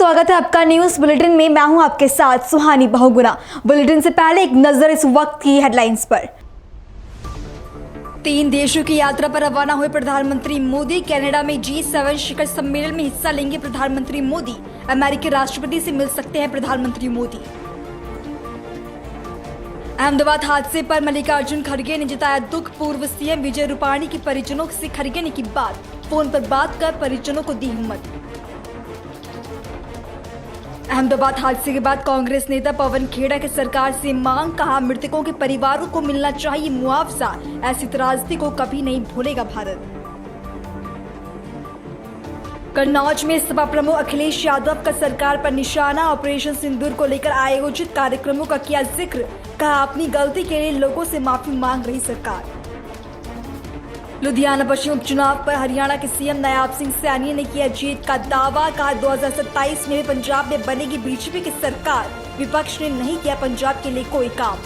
स्वागत है आपका न्यूज बुलेटिन में। मैं हूं आपके साथ सुहानी बहुगुना। बुलेटिन से पहले एक नजर इस वक्त की हेडलाइंस पर। 3 देशों की यात्रा पर रवाना हुए प्रधानमंत्री मोदी। कनाडा में G7 शिखर सम्मेलन में हिस्सा लेंगे प्रधानमंत्री मोदी। अमेरिकी राष्ट्रपति से मिल सकते हैं प्रधानमंत्री मोदी। अहमदाबाद हादसे पर मल्लिकार्जुन खड़गे ने जताया दुख। पूर्व सीएम विजय रूपाणी के परिजनों से खड़गे ने की बात। फोन पर बात कर परिजनों को दी हिम्मत। अहमदाबाद हादसे के बाद कांग्रेस नेता पवन खेड़ा की सरकार से मांग। कहा, मृतकों के परिवारों को मिलना चाहिए मुआवजा। ऐसी त्रासदी को कभी नहीं भूलेगा भारत। कन्नौज में सपा प्रमुख अखिलेश यादव का सरकार पर निशाना। ऑपरेशन सिंदूर को लेकर आयोजित कार्यक्रमों का किया जिक्र। कहा, अपनी गलती के लिए लोगों से माफी मांग रही सरकार। लुधियाना पश्चिम उपचुनाव पर हरियाणा के सीएम नायब सिंह सैनी ने किया जीत का दावा। कहा, 2027 में भी पंजाब में बनेगी बीजेपी की सरकार। विपक्ष ने नहीं किया पंजाब के लिए कोई काम।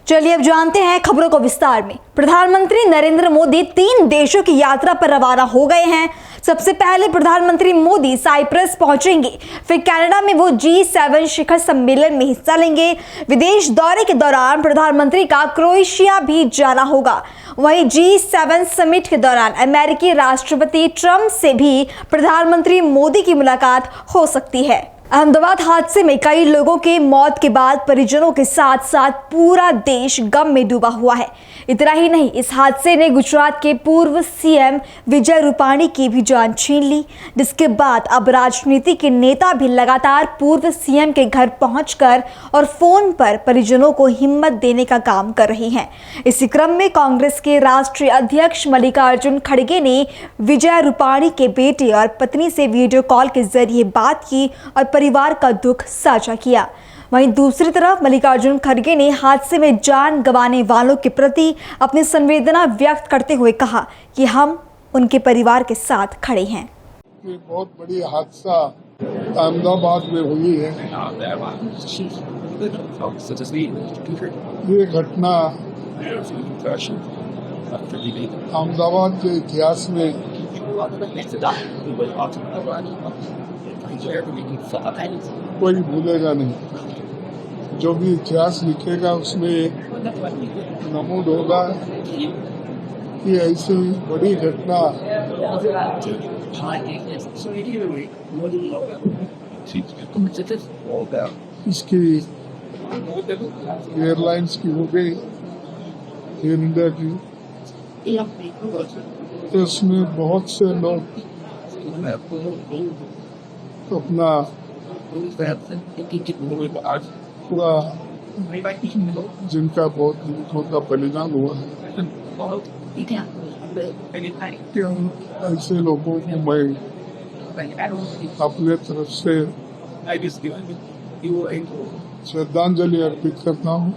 चलिए अब जानते हैं खबरों को विस्तार में। प्रधानमंत्री नरेंद्र मोदी 3 देशों की यात्रा पर रवाना हो गए हैं। सबसे पहले प्रधानमंत्री मोदी साइप्रस पहुंचेंगे, फिर कनाडा में वो G7 शिखर सम्मेलन में हिस्सा लेंगे। विदेश दौरे के दौरान प्रधानमंत्री का क्रोएशिया भी जाना होगा। वहीं G7 समिट के दौरान अमेरिकी राष्ट्रपति ट्रंप से भी प्रधानमंत्री मोदी की मुलाकात हो सकती है। अहमदाबाद हादसे में कई लोगों के मौत के बाद परिजनों के साथ साथ पूरा देश गम में डूबा हुआ है। इतना ही नहीं, इस हादसे ने गुजरात के पूर्व सीएम विजय रूपाणी की भी जान छीन ली, जिसके बाद अब राजनीति के नेता भी लगातार पूर्व सीएम के घर पहुंचकर और फोन पर परिजनों को हिम्मत देने का काम कर रही हैं। इसी क्रम में कांग्रेस के राष्ट्रीय अध्यक्ष मल्लिकार्जुन खड़गे ने विजय रूपाणी के बेटे और पत्नी से वीडियो कॉल के जरिए बात की और परिवार का दुख साझा किया। वहीं दूसरी तरफ मल्लिकार्जुन खड़गे ने हादसे में जान गंवाने वालों के प्रति अपनी संवेदना व्यक्त करते हुए कहा कि हम उनके परिवार के साथ खड़े हैं। ये बहुत बड़ी हादसा अहमदाबाद में हुई है। ये घटना अहमदाबाद के इतिहास में कोई भूलेगा नहीं। जो भी इतिहास लिखेगा उसमें नमूद होगा कि ऐसी बड़ी घटना इसकी एयरलाइंस की हो गई, एयर इंडिया की, तो उसमें बहुत से लोग अपना पूरा जिनका बहुत लोगों का बलिदान हुआ है, ऐसे लोगों को मैं अपने तरफ से श्रद्धांजलि अर्पित करता हूँ।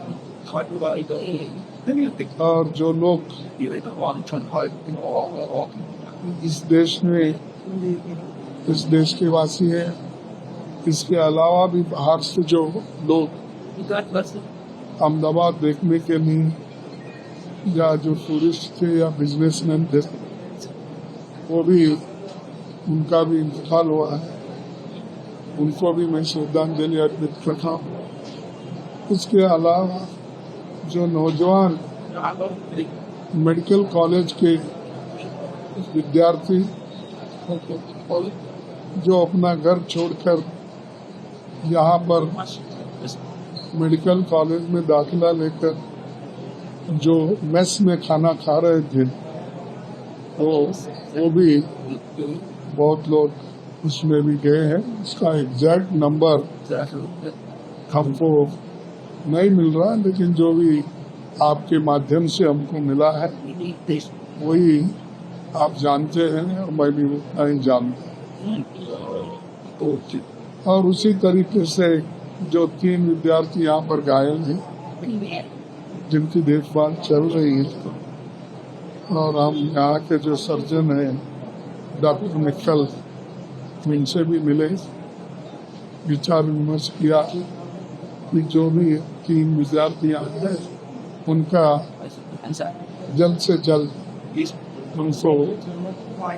और जो लोग इस देश में इस देश के वासी हैं, इसके अलावा भी बाहर से जो लोग अहमदाबाद देखने के लिए या जो टूरिस्ट थे या बिजनेसमैन थे, वो भी उनका भी इंतकाल हुआ है, उनको भी मैं श्रद्धांजलि अर्पित करता हूँ। उसके अलावा जो नौजवान मेडिकल कॉलेज के विद्यार्थी जो अपना घर छोड़कर यहाँ पर मेडिकल कॉलेज में दाखिला लेकर जो मेस में खाना खा रहे थे, वो भी बहुत लोग उसमें भी गए हैं। उसका एग्जैक्ट नंबर हमको नहीं मिल रहा, लेकिन जो भी आपके माध्यम से हमको मिला है वही आप जानते हैं और मैं भी उतना ही जानता हूँ। और उसी तरीके से जो 3 विद्यार्थी यहाँ पर घायल हैं, जिनकी देखभाल चल रही है, और हम यहाँ के जो सर्जन हैं डॉक्टर निकल, इनसे भी मिले, विचार विमर्श किया कि जो भी 3 विद्यार्थी यहाँ हैं उनका जल्द से जल्द उनको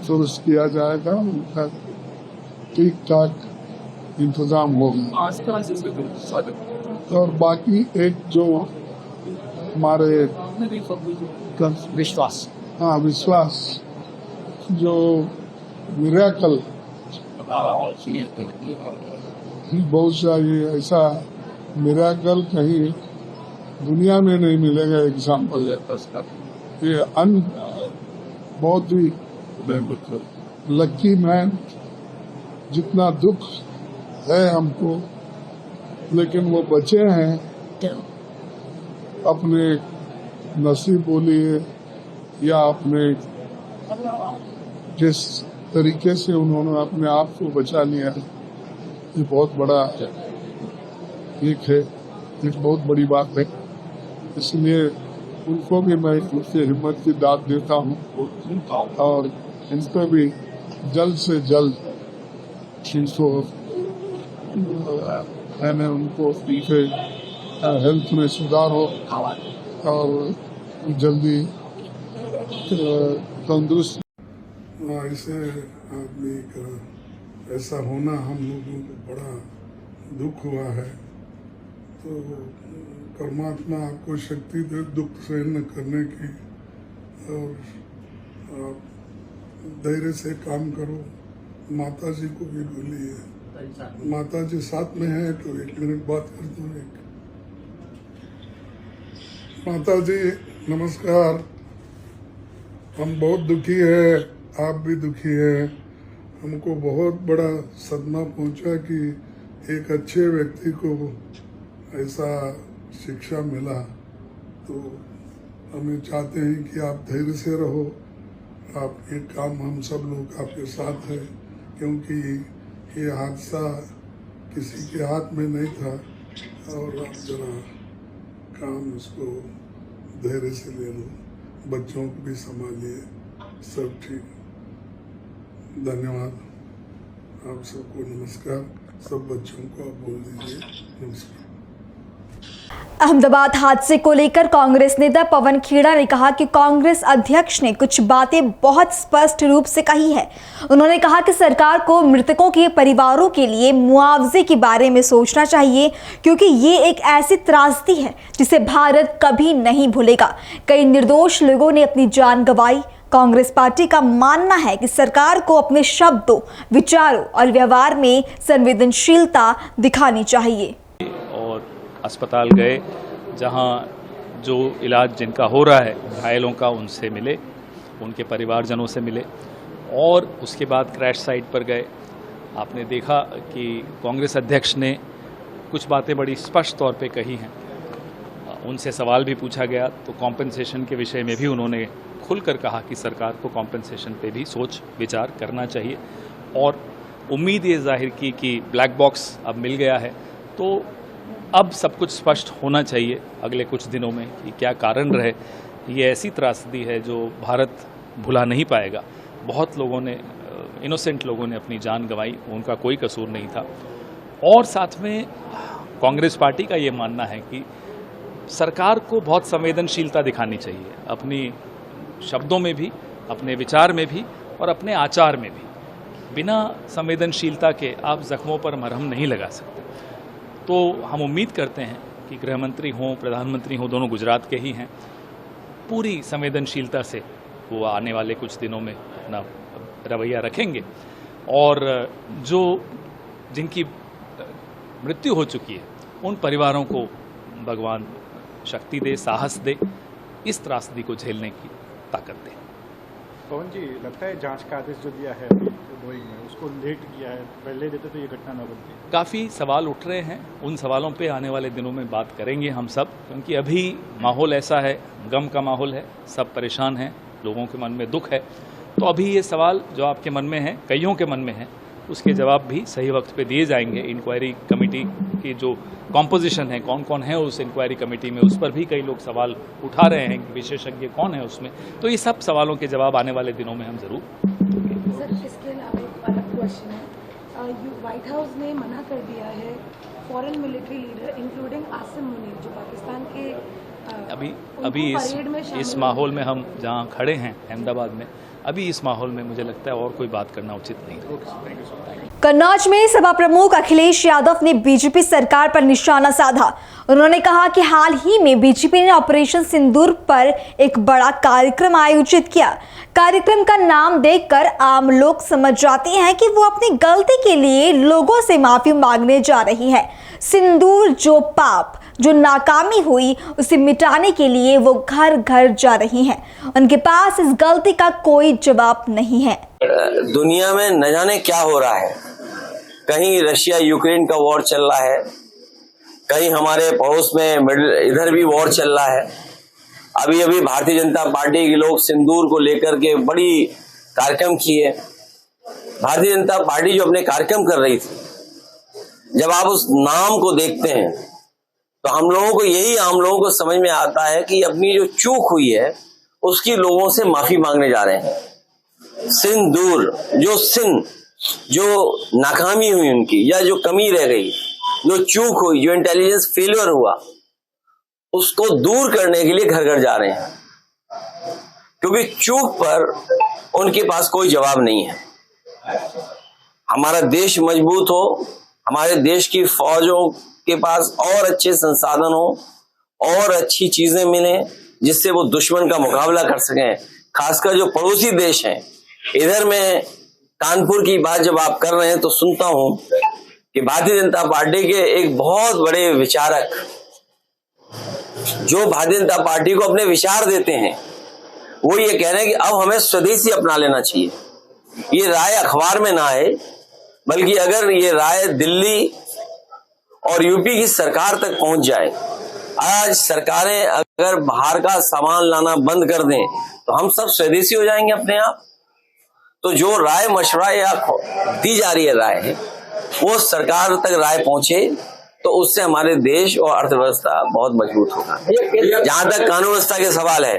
दुरुस्त किया जाएगा, उनका ठीक ठाक इंतजाम होगा। और बाकी एक जो हमारे विश्वास विश्वास, जो मिरेकल बहुत सारी ऐसा मिरेकल कहीं दुनिया में नहीं मिलेगा एग्जाम्पल। ये बहुत ही लकी मैन, जितना दुख है हमको, लेकिन वो बचे हैं, अपने नसीब बोलिए या अपने जिस तरीके से उन्होंने अपने आप को बचा लिया है, ये बहुत बड़ा एक बहुत बड़ी बात है। इसलिए उनको भी मैं उससे हिम्मत की दाद देता हूँ और इन पर भी जल्द से जल्द मैंने उनको हेल्थ में सुधार हो और जल्दी तंदुरुस्त। ऐसे आदमी का ऐसा होना हम लोगों को बड़ा दुख हुआ है। तो परमात्मा आपको शक्ति दे दुख सहन करने की, और आप धैर्य से काम करो। माता जी को भी बोलिए, माता जी साथ में है तो 1 मिनट बात कर दो। माता जी नमस्कार। हम बहुत दुखी है, आप भी दुखी है। हमको बहुत बड़ा सदमा पहुंचा कि एक अच्छे व्यक्ति को ऐसा शिक्षा मिला। तो हमें चाहते हैं कि आप धैर्य से रहो। आप ये काम हम सब लोग आपके साथ हैं, क्योंकि ये हादसा किसी के हाथ में नहीं था। और आप जरा काम इसको धैर्य से ले लो, बच्चों को भी संभालिए, सब ठीक। धन्यवाद। आप सबको नमस्कार। सब बच्चों को आप बोल दीजिए नमस्कार। अहमदाबाद हादसे को लेकर कांग्रेस नेता पवन खेड़ा ने कहा कि कांग्रेस अध्यक्ष ने कुछ बातें बहुत स्पष्ट रूप से कही है। उन्होंने कहा कि सरकार को मृतकों के परिवारों के लिए मुआवजे के बारे में सोचना चाहिए, क्योंकि ये एक ऐसी त्रासदी है जिसे भारत कभी नहीं भूलेगा। कई निर्दोष लोगों ने अपनी जान गंवाई। कांग्रेस पार्टी का मानना है कि सरकार को अपने शब्दों, विचारों और व्यवहार में संवेदनशीलता दिखानी चाहिए। और अस्पताल गए, जहां जो इलाज जिनका हो रहा है घायलों का, उनसे मिले, उनके परिवारजनों से मिले, और उसके बाद क्रैश साइट पर गए। आपने देखा कि कांग्रेस अध्यक्ष ने कुछ बातें बड़ी स्पष्ट तौर पे कही हैं। उनसे सवाल भी पूछा गया तो कॉम्पेंसेशन के विषय में भी उन्होंने खुलकर कहा कि सरकार को कॉम्पेंसेशन पे भी सोच विचार करना चाहिए। और उम्मीद ये जाहिर की कि ब्लैक बॉक्स अब मिल गया है, तो अब सब कुछ स्पष्ट होना चाहिए अगले कुछ दिनों में कि क्या कारण रहे। ये ऐसी त्रासदी है जो भारत भुला नहीं पाएगा। बहुत लोगों ने, इनोसेंट लोगों ने अपनी जान गंवाई, उनका कोई कसूर नहीं था। और साथ में कांग्रेस पार्टी का ये मानना है कि सरकार को बहुत संवेदनशीलता दिखानी चाहिए, अपनी शब्दों में भी, अपने विचार में भी और अपने आचार में भी। बिना संवेदनशीलता के आप जख्मों पर मरहम नहीं लगा सकते। तो हम उम्मीद करते हैं कि गृह मंत्री हों, प्रधानमंत्री हों, दोनों गुजरात के ही हैं, पूरी संवेदनशीलता से वो आने वाले कुछ दिनों में अपना रवैया रखेंगे। और जो जिनकी मृत्यु हो चुकी है उन परिवारों को भगवान शक्ति दे, साहस दे, इस त्रासदी को झेलने की ताकत दे। पवन जी, लगता है जांच का आदेश जो दिया है बोइंग में, उसको लेट किया है, पहले देते तो ये घटना न बनती। काफ़ी सवाल उठ रहे हैं, उन सवालों पे आने वाले दिनों में बात करेंगे हम सब, क्योंकि अभी माहौल ऐसा है, गम का माहौल है, सब परेशान हैं, लोगों के मन में दुख है। तो अभी ये सवाल जो आपके मन में है, कईयों के मन में है, उसके जवाब भी सही वक्त पे दिए जाएंगे। इंक्वायरी कमेटी की जो कॉम्पोजिशन है, कौन कौन है उस इंक्वायरी कमेटी में, उस पर भी कई लोग सवाल उठा रहे हैं कि विशेषज्ञ कौन है उसमें। तो ये सब सवालों के जवाब आने वाले दिनों में हम जरूर। सर, इसके अलावा एक अलग क्वेश्चन है। व्हाइट हाउस ने मना कर दिया है foreign military leader including Asim Munir, जो पाकिस्तान के अभी इस माहौल में हम जहाँ खड़े हैं अहमदाबाद में, अभी इस माहौल में मुझे लगता है और कोई बात करना उचित नहीं है। कन्नौज में सपा प्रमुख अखिलेश यादव ने बीजेपी सरकार पर निशाना साधा। उन्होंने कहा कि हाल ही में बीजेपी ने ऑपरेशन सिंदूर पर एक बड़ा कार्यक्रम आयोजित किया। कार्यक्रम का नाम देखकर आम लोग समझ जाते हैं कि वो अपनी गलती के लिए लोगों से माफी मांगने जा रही है। सिंदूर जो पाप, जो नाकामी हुई, उसे मिटाने के लिए वो घर घर जा रही हैं। उनके पास इस गलती का कोई जवाब नहीं है। दुनिया में न जाने क्या हो रहा है, कहीं रशिया यूक्रेन का वॉर चल रहा है, कहीं हमारे पड़ोस में इधर भी वॉर चल रहा है। अभी अभी भारतीय जनता पार्टी के लोग सिंदूर को लेकर के बड़ी कार्यक्रम किए। भारतीय जनता पार्टी जो अपने कार्यक्रम कर रही थी, जब आप उस नाम को देखते हैं तो हम लोगों को आम लोगों को समझ में आता है कि अपनी जो चूक हुई है उसकी लोगों से माफी मांगने जा रहे हैं। सिंदूर जो नाकामी हुई उनकी, या जो कमी रह गई, जो चूक हुई, जो इंटेलिजेंस फेलियर हुआ, उसको दूर करने के लिए घर घर जा रहे हैं, क्योंकि चूक पर उनके पास कोई जवाब नहीं है। हमारा देश मजबूत हो, हमारे देश की फौजों के पास और अच्छे संसाधन हो और अच्छी चीजें मिले जिससे वो दुश्मन का मुकाबला कर सकें, खासकर जो पड़ोसी देश हैं। इधर में कानपुर की बात जब आप कर रहे हैं तो सुनता हूं कि भारतीय जनता पार्टी के एक बहुत बड़े विचारक जो भारतीय जनता पार्टी को अपने विचार देते हैं, वो ये कह रहे हैं कि अब हमें स्वदेशी अपना लेना चाहिए। ये राय अखबार में ना आए, बल्कि अगर ये राय दिल्ली और यूपी की सरकार तक पहुंच जाए, आज सरकारें अगर बाहर का सामान लाना बंद कर दें तो हम सब स्वदेशी हो जाएंगे अपने आप। तो जो राय मशवरा या दी जा रही है राय, वो सरकार तक राय पहुंचे तो उससे हमारे देश और अर्थव्यवस्था बहुत मजबूत होगा। जहां तक कानून व्यवस्था के सवाल है,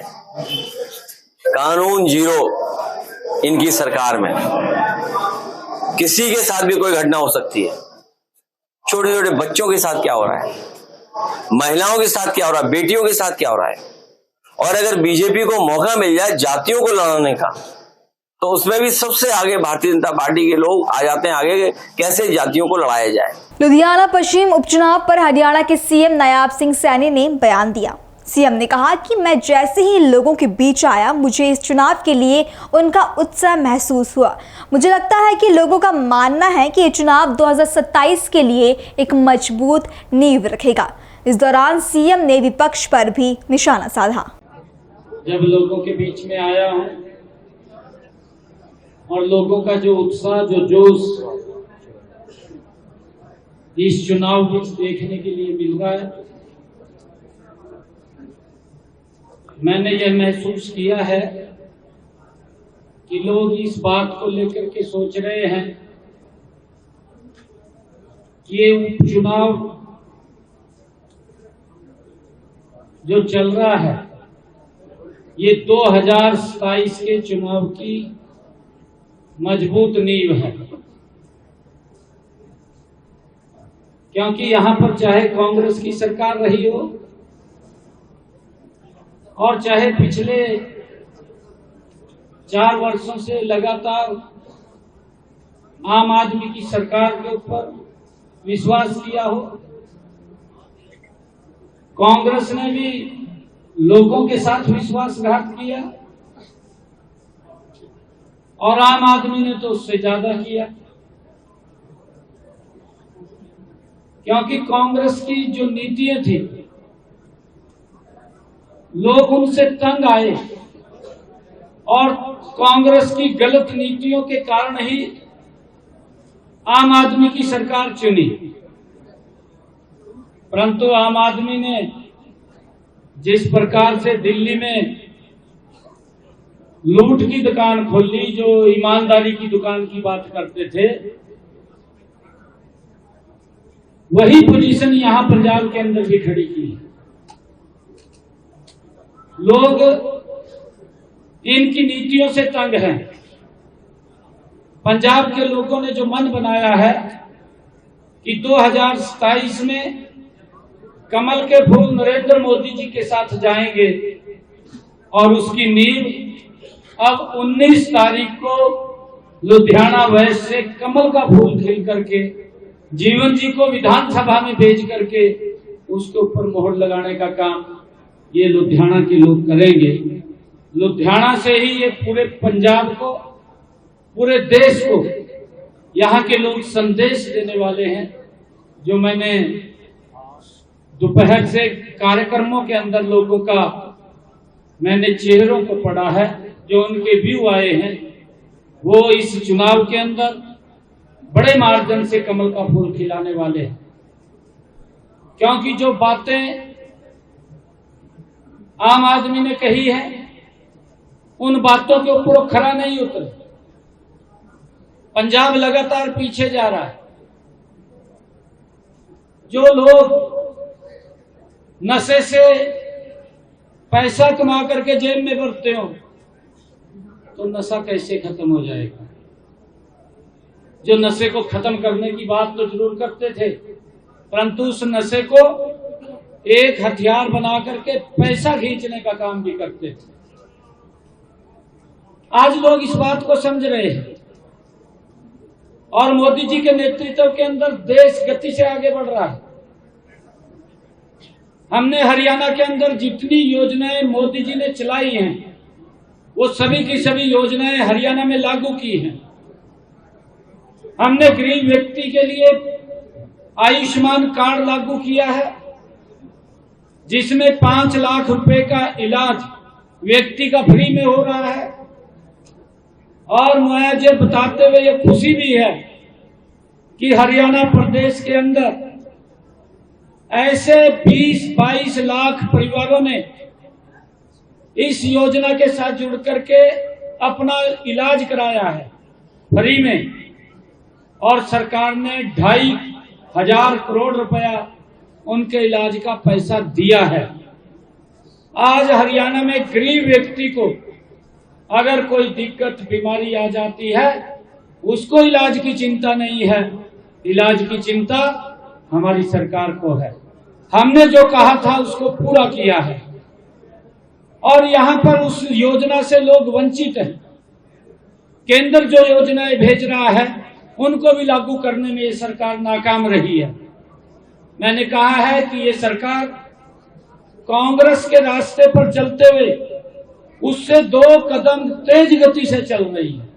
कानून जीरो इनकी सरकार में, किसी के साथ भी कोई घटना हो सकती है। छोटे छोटे बच्चों के साथ क्या हो रहा है, महिलाओं के साथ क्या हो रहा है, बेटियों के साथ क्या हो रहा है। और अगर बीजेपी को मौका मिल जाए जातियों को लड़ाने का, तो उसमें भी सबसे आगे भारतीय जनता पार्टी के लोग आ जाते हैं आगे, कैसे जातियों को लड़ाया जाए। लुधियाना पश्चिम उपचुनाव पर हरियाणा के सीएम नायाब सिंह सैनी ने बयान दिया। सीएम ने कहा कि मैं जैसे ही लोगों के बीच आया, मुझे इस चुनाव के लिए उनका उत्साह महसूस हुआ। मुझे लगता है कि लोगों का मानना है कि ये चुनाव 2027 के लिए एक मजबूत नींव रखेगा। इस दौरान सीएम ने विपक्ष पर भी निशाना साधा। जब लोगों के बीच में आया हूं और लोगों का जो उत्साह, जो जोश इस चुनाव में देखने के लिए मिल रहा है, मैंने यह महसूस किया है कि लोग इस बात को लेकर के सोच रहे हैं कि ये उपचुनाव जो चल रहा है, ये 2027 के चुनाव की मजबूत नींव है। क्योंकि यहां पर चाहे कांग्रेस की सरकार रही हो और चाहे पिछले 4 वर्षों से लगातार आम आदमी की सरकार के ऊपर विश्वास किया हो, कांग्रेस ने भी लोगों के साथ विश्वासघात किया और आम आदमी ने तो उससे ज्यादा किया। क्योंकि कांग्रेस की जो नीतियां थी, लोग उनसे तंग आए और कांग्रेस की गलत नीतियों के कारण ही आम आदमी की सरकार चुनी। परंतु आम आदमी ने जिस प्रकार से दिल्ली में लूट की दुकान खोली, जो ईमानदारी की दुकान की बात करते थे, वही पोजीशन यहां पंजाब के अंदर भी खड़ी की है। लोग इनकी नीतियों से तंग हैं। पंजाब के लोगों ने जो मन बनाया है कि 2027 में कमल के फूल नरेंद्र मोदी जी के साथ जाएंगे और उसकी नींव अब 19 तारीख को लुधियाना वेस्ट से कमल का फूल खिल करके जीवन जी को विधानसभा में भेज करके उसके ऊपर मोहर लगाने का काम ये लुधियाना के लोग करेंगे। लुधियाना से ही ये पूरे पंजाब को, पूरे देश को यहाँ के लोग संदेश देने वाले हैं। जो मैंने दोपहर से कार्यक्रमों के अंदर लोगों का मैंने चेहरों को पढ़ा है, जो उनके व्यू आए हैं, वो इस चुनाव के अंदर बड़े मार्जिन से कमल का फूल खिलाने वाले हैं। क्योंकि जो बातें आम आदमी ने कही है, उन बातों के ऊपर वो खरा नहीं उतरे। पंजाब लगातार पीछे जा रहा है। जो लोग नशे से पैसा कमा करके जेब में भरते हो, तो नशा कैसे खत्म हो जाएगा? जो नशे को खत्म करने की बात तो जरूर करते थे, परंतु उस नशे को एक हथियार बना करके पैसा खींचने का काम भी करते थे। आज लोग इस बात को समझ रहे हैं और मोदी जी के नेतृत्व के अंदर देश गति से आगे बढ़ रहा है। हमने हरियाणा के अंदर जितनी योजनाएं मोदी जी ने चलाई हैं, वो सभी की सभी योजनाएं हरियाणा में लागू की हैं। हमने गरीब व्यक्ति के लिए आयुष्मान कार्ड लागू किया है, जिसमें 5 लाख रुपए का इलाज व्यक्ति का फ्री में हो रहा है। और मुझे बताते हुए ये खुशी भी है कि हरियाणा प्रदेश के अंदर ऐसे 20-22 लाख परिवारों ने इस योजना के साथ जुड़ करके अपना इलाज कराया है फ्री में, और सरकार ने 2,500 करोड़ रुपया उनके इलाज का पैसा दिया है। आज हरियाणा में गरीब व्यक्ति को अगर कोई दिक्कत बीमारी आ जाती है, उसको इलाज की चिंता नहीं है, इलाज की चिंता हमारी सरकार को है। हमने जो कहा था उसको पूरा किया है और यहाँ पर उस योजना से लोग वंचित हैं। केंद्र जो योजनाएं भेज रहा है उनको भी लागू करने में ये सरकार नाकाम रही है। मैंने कहा है कि ये सरकार कांग्रेस के रास्ते पर चलते हुए उससे 2 कदम तेज गति से चल रही है।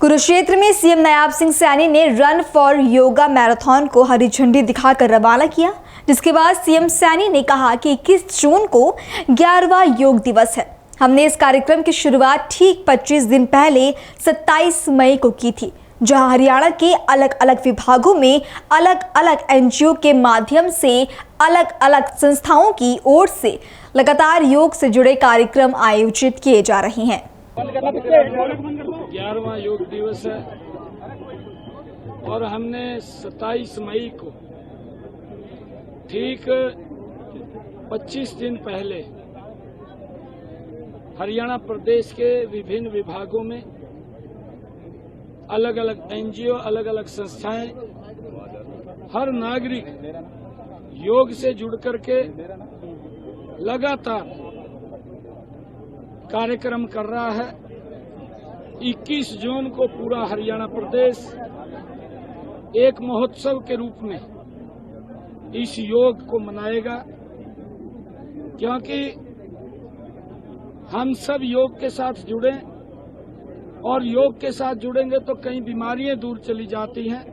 कुरुक्षेत्र में सीएम नायाब सिंह सैनी ने रन फॉर योगा मैराथन को हरी झंडी दिखाकर रवाना किया, जिसके बाद सीएम सैनी ने कहा कि 21 जून को 11वां योग दिवस है। हमने इस कार्यक्रम की शुरुआत ठीक 25 दिन पहले 27 मई को की थी, जहां हरियाणा के अलग अलग विभागों में अलग अलग एनजीओ के माध्यम से अलग अलग संस्थाओं की ओर से लगातार योग से जुड़े कार्यक्रम आयोजित किए जा रहे हैं। 11वां योग दिवस है और हमने 27 मई को ठीक 25 दिन पहले हरियाणा प्रदेश के विभिन्न विभागों में अलग अलग एनजीओ, अलग अलग संस्थाएं, हर नागरिक योग से जुड़ करके लगातार कार्यक्रम कर रहा है। 21 जून को पूरा हरियाणा प्रदेश एक महोत्सव के रूप में इस योग को मनाएगा, क्योंकि हम सब योग के साथ जुड़े और योग के साथ जुड़ेंगे तो कई बीमारियां दूर चली जाती हैं,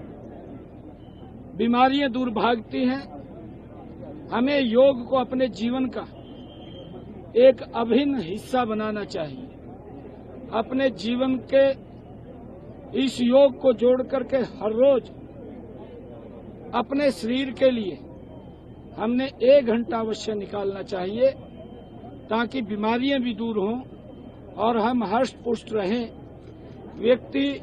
बीमारियां दूर भागती हैं। हमें योग को अपने जीवन का एक अभिन्न हिस्सा बनाना चाहिए। अपने जीवन के इस योग को जोड़ करके हर रोज अपने शरीर के लिए हमने 1 घंटा अवश्य निकालना चाहिए, ताकि बीमारियां भी दूर हों और हम हष्ट पुष्ट रहें। व्यक्ति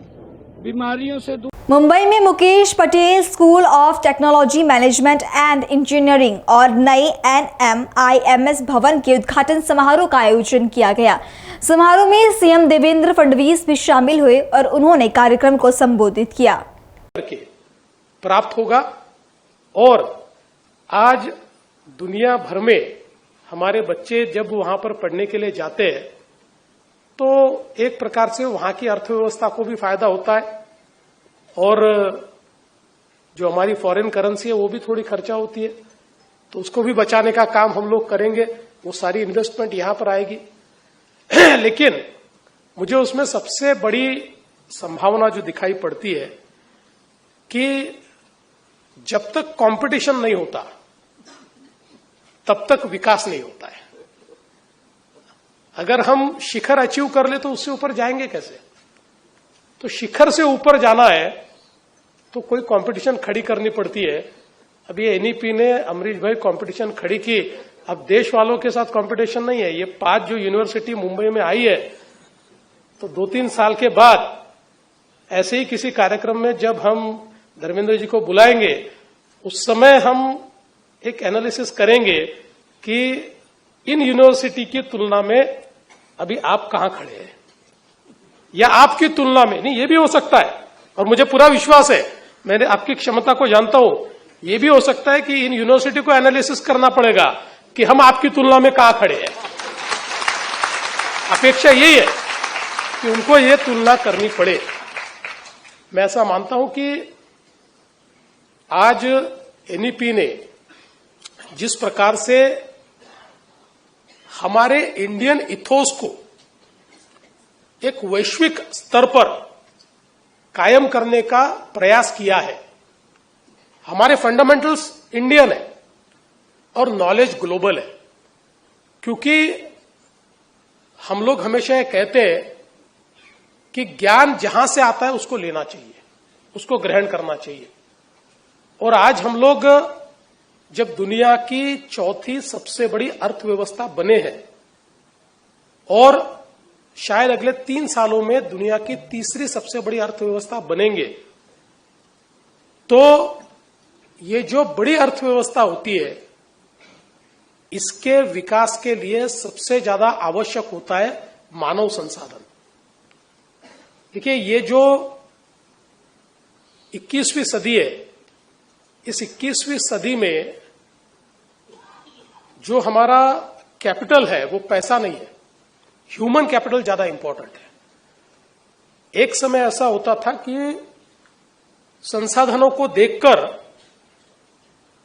बीमारियों से दूर। मुंबई में Mukesh Patel school of technology management and engineering और नए NMIMS भवन के उद्घाटन समारोह का आयोजन किया गया। समारोह में सीएम देवेंद्र फडणवीस भी शामिल हुए और उन्होंने कार्यक्रम को संबोधित किया। प्राप्त होगा और आज दुनिया भर में हमारे बच्चे जब वहां पर पढ़ने के लिए जाते हैं तो एक प्रकार से वहां की अर्थव्यवस्था को भी फायदा होता है और जो हमारी फॉरेन करेंसी है वो भी थोड़ी खर्चा होती है, तो उसको भी बचाने का काम हम लोग करेंगे। वो सारी इन्वेस्टमेंट यहां पर आएगी। लेकिन मुझे उसमें सबसे बड़ी संभावना जो दिखाई पड़ती है कि जब तक कंपटीशन नहीं होता तब तक विकास नहीं होता है। अगर हम शिखर अचीव कर ले तो उससे ऊपर जाएंगे कैसे? तो शिखर से ऊपर जाना है तो कोई कंपटीशन खड़ी करनी पड़ती है। अभी एनईपी ने अमरीश भाई कंपटीशन खड़ी की, अब देश वालों के साथ कंपटीशन नहीं है। ये 5 जो यूनिवर्सिटी मुंबई में आई है, तो 2-3 साल के बाद ऐसे ही किसी कार्यक्रम में जब हम धर्मेंद्र जी को बुलाएंगे, उस समय हम एक एनालिसिस करेंगे कि इन यूनिवर्सिटी की तुलना में अभी आप कहां खड़े हैं, या आपकी तुलना में नहीं, ये भी हो सकता है और मुझे पूरा विश्वास है, मैंने आपकी क्षमता को जानता हूं। ये भी हो सकता है कि इन यूनिवर्सिटी को एनालिसिस करना पड़ेगा कि हम आपकी तुलना में कहां खड़े हैं। अपेक्षा यही है कि उनको ये तुलना करनी पड़े। मैं ऐसा मानता हूं कि आज एनईपी ने जिस प्रकार से हमारे इंडियन इथोस को एक वैश्विक स्तर पर कायम करने का प्रयास किया है। हमारे फंडामेंटल्स इंडियन है और नॉलेज ग्लोबल है, क्योंकि हम लोग हमेशा ये कहते हैं कि ज्ञान जहां से आता है उसको लेना चाहिए, उसको ग्रहण करना चाहिए। और आज हम लोग जब दुनिया की 4थी सबसे बड़ी अर्थव्यवस्था बने हैं और शायद अगले 3 सालों में दुनिया की 3री सबसे बड़ी अर्थव्यवस्था बनेंगे, तो ये जो बड़ी अर्थव्यवस्था होती है, इसके विकास के लिए सबसे ज्यादा आवश्यक होता है मानव संसाधन। देखिए, ये जो 21वीं सदी है, इस 21वीं सदी में जो हमारा कैपिटल है वो पैसा नहीं है, ह्यूमन कैपिटल ज्यादा इंपॉर्टेंट है। एक समय ऐसा होता था कि संसाधनों को देखकर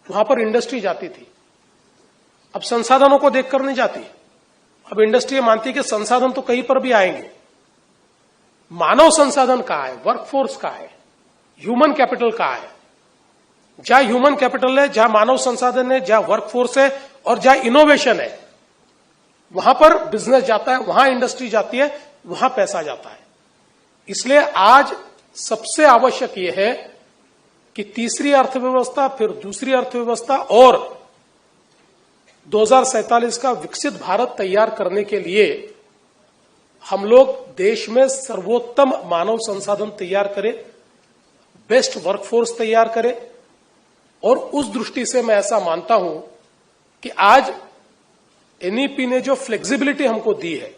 वहां पर इंडस्ट्री जाती थी, अब संसाधनों को देखकर नहीं जाती। अब इंडस्ट्री मानती है कि संसाधन तो कहीं पर भी आएंगे। मानव संसाधन कहाँ है, वर्कफोर्स कहाँ है, ह्यूमन कैपिटल कहाँ है? जहां ह्यूमन कैपिटल है, जहां मानव संसाधन है, जहां वर्कफोर्स है और जहां इनोवेशन है, वहां पर बिजनेस जाता है, वहां इंडस्ट्री जाती है, वहां पैसा जाता है। इसलिए आज सबसे आवश्यक यह है कि तीसरी अर्थव्यवस्था, फिर दूसरी अर्थव्यवस्था और 2047 का विकसित भारत तैयार करने के लिए हम लोग देश में सर्वोत्तम मानव संसाधन तैयार करें, बेस्ट वर्कफोर्स तैयार करें। और उस दृष्टि से मैं ऐसा मानता हूं कि आज एनईपी ने जो फ्लेक्सिबिलिटी हमको दी है।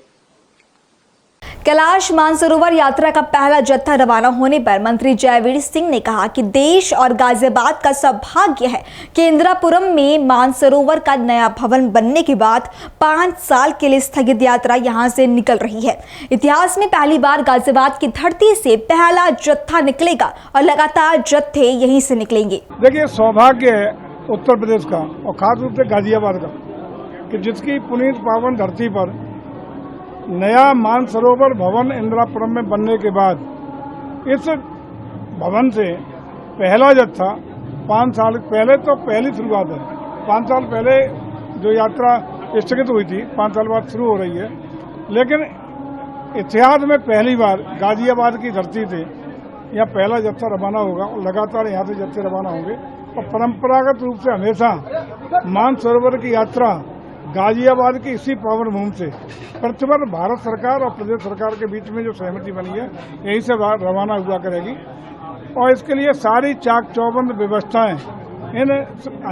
कैलाश मानसरोवर यात्रा का पहला जत्था रवाना होने पर मंत्री जयवीर सिंह ने कहा कि देश और गाजियाबाद का सौभाग्य है कि इंदिरापुरम में मानसरोवर का नया भवन बनने के बाद 5 साल के लिए स्थगित यात्रा यहां से निकल रही है। इतिहास में पहली बार गाजियाबाद की धरती से पहला जत्था निकलेगा और लगातार जत्थे यहीं से निकलेंगे। देखिए, सौभाग्य है उत्तर प्रदेश का और खास रूप से गाजियाबाद का कि जिसकी पुनीत पावन धरती पर नया मानसरोवर भवन इंदिरापुरम में बनने के बाद इस भवन से पहला जत्था 5 साल पहले, तो पहली शुरुआत है। 5 साल पहले जो यात्रा स्थगित हुई थी, 5 साल बाद शुरू हो रही है, लेकिन इतिहास में पहली बार गाजियाबाद की धरती से यहाँ पहला जत्था रवाना होगा और लगातार यहाँ से जत्थे रवाना होंगे। और परंपरागत रूप से हमेशा मानसरोवर की यात्रा गाजियाबाद की इसी पावन भूमि से प्रतिवर्ष भारत सरकार और प्रदेश सरकार के बीच में जो सहमति बनी है, यहीं से रवाना हुआ करेगी। और इसके लिए सारी चाक चौबंद व्यवस्थाएं, इन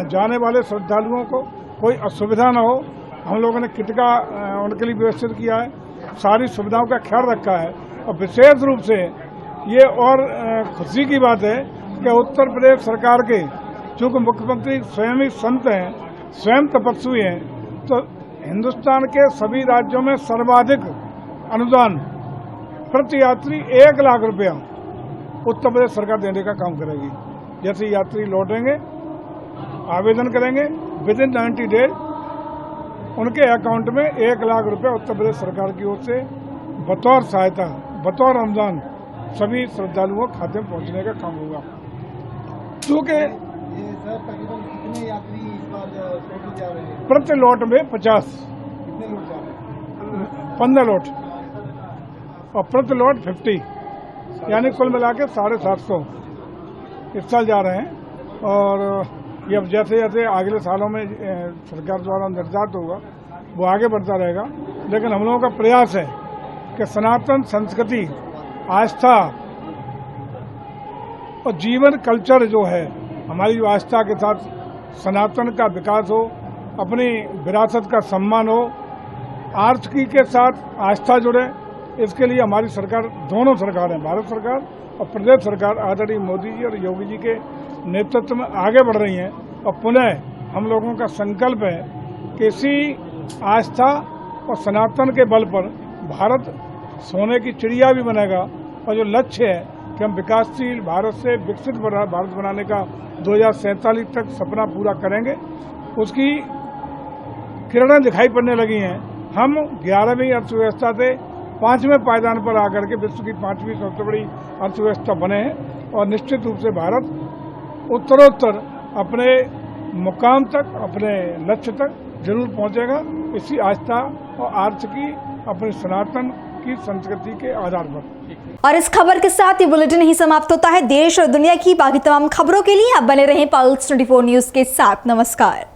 जाने वाले श्रद्धालुओं को कोई असुविधा न हो, हम लोगों ने किट का उनके लिए व्यवस्थित किया है, सारी सुविधाओं का ख्याल रखा है। और विशेष रूप से ये और खुशी की बात है कि उत्तर प्रदेश सरकार के चूंकि मुख्यमंत्री स्वयं ही संत हैं, स्वयं तपस्वी हैं, तो हिंदुस्तान के सभी राज्यों में सर्वाधिक अनुदान प्रति यात्री 1 लाख रुपया उत्तर प्रदेश सरकार देने का काम करेगी। जैसे यात्री लौटेंगे, आवेदन करेंगे, विद इन 90 डेज उनके अकाउंट में 1 लाख रुपया उत्तर प्रदेश सरकार की ओर से बतौर सहायता, बतौर अनुदान सभी श्रद्धालुओं के खाते में पहुंचने का काम होगा। क्योंकि कितने यात्री इस बार टोटल जा रहे हैं? प्रति लौट में 50, कितने लोग जा रहे हैं? 15 लौट और प्रति लौट 50, यानी कुल मिला के 750 इस साल जा रहे हैं। और ये अब जैसे जैसे अगले सालों में सरकार द्वारा निर्धारित होगा वो आगे बढ़ता रहेगा। लेकिन हम लोगों का प्रयास है कि सनातन संस्कृति, आस्था और जीवन कल्चर जो है, हमारी जो आस्था के साथ सनातन का विकास हो, अपनी विरासत का सम्मान हो, आर्थिकी के साथ आस्था जुड़े, इसके लिए हमारी सरकार, दोनों सरकारें, भारत सरकार और प्रदेश सरकार आदरणीय मोदी जी और योगी जी के नेतृत्व में आगे बढ़ रही हैं। और पुनः हम लोगों का संकल्प है कि इसी आस्था और सनातन के बल पर भारत सोने की चिड़िया भी बनेगा। और जो लक्ष्य है कि हम विकासशील भारत से विकसित भारत बनाने का 2047 तक सपना पूरा करेंगे, उसकी किरणें दिखाई पड़ने लगी हैं। हम 11वीं अर्थव्यवस्था से 5वें पायदान पर आकर के विश्व की 5वीं सबसे बड़ी अर्थव्यवस्था बने हैं। और निश्चित रूप से भारत उत्तरोत्तर अपने मुकाम तक, अपने लक्ष्य तक जरूर पहुंचेगा, इसी आस्था और आर्थिकी अपने सनातन की संस्कृति के आधार पर। और इस खबर के साथ ये बुलेटिन ही समाप्त होता है। देश और दुनिया की बाकी तमाम खबरों के लिए आप बने रहें पल्स 24 न्यूज के साथ। नमस्कार।